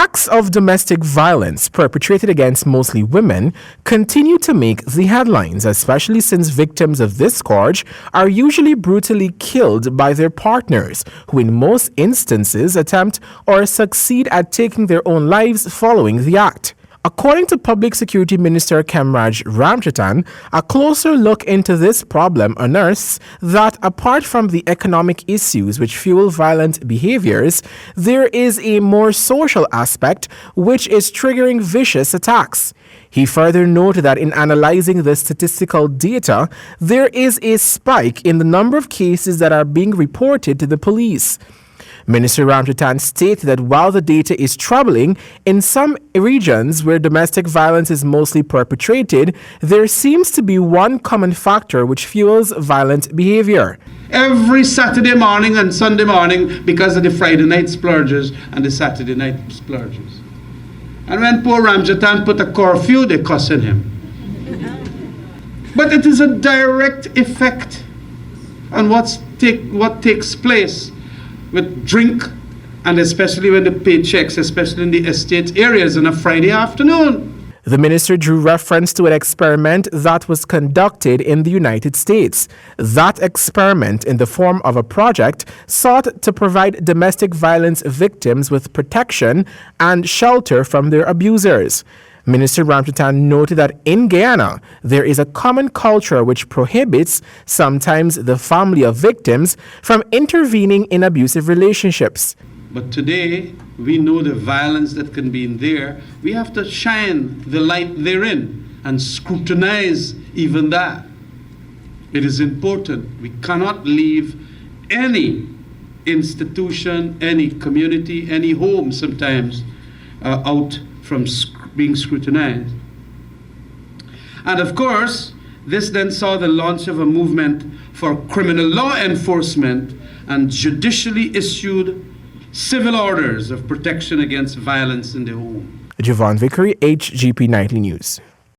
Acts of domestic violence perpetrated against mostly women continue to make the headlines, especially since victims of this scourge are usually brutally killed by their partners, who in most instances attempt or succeed at taking their own lives following the act. According to Public Security Minister Khemraj Ramchatan, a closer look into this problem unearths that apart from the economic issues which fuel violent behaviors, there is a more social aspect which is triggering vicious attacks. He further noted that in analyzing the statistical data, there is a spike in the number of cases that are being reported to the police. Minister Ramchatan stated that while the data is troubling, in some regions where domestic violence is mostly perpetrated, there seems to be one common factor which fuels violent behavior. Every Saturday morning and Sunday morning, because of the Friday night splurges and the Saturday night splurges. And when poor Ramchatan put a curfew, they cussing him. But it is a direct effect on what takes place with drink, and especially when they pay checks, especially in the estate areas on a Friday afternoon. The minister drew reference to an experiment that was conducted in the United States. That experiment, in the form of a project, sought to provide domestic violence victims with protection and shelter from their abusers. Minister Ramchatan noted that in Guyana, there is a common culture which prohibits sometimes the family of victims from intervening in abusive relationships. But today, we know the violence that can be in there. We have to shine the light therein and scrutinize even that. It is important. We cannot leave any institution, any community, any home sometimes out from being scrutinized. And of course, this then saw the launch of a movement for criminal law enforcement and judicially issued civil orders of protection against violence in the home. Javon Vickery, HGP Nightly News.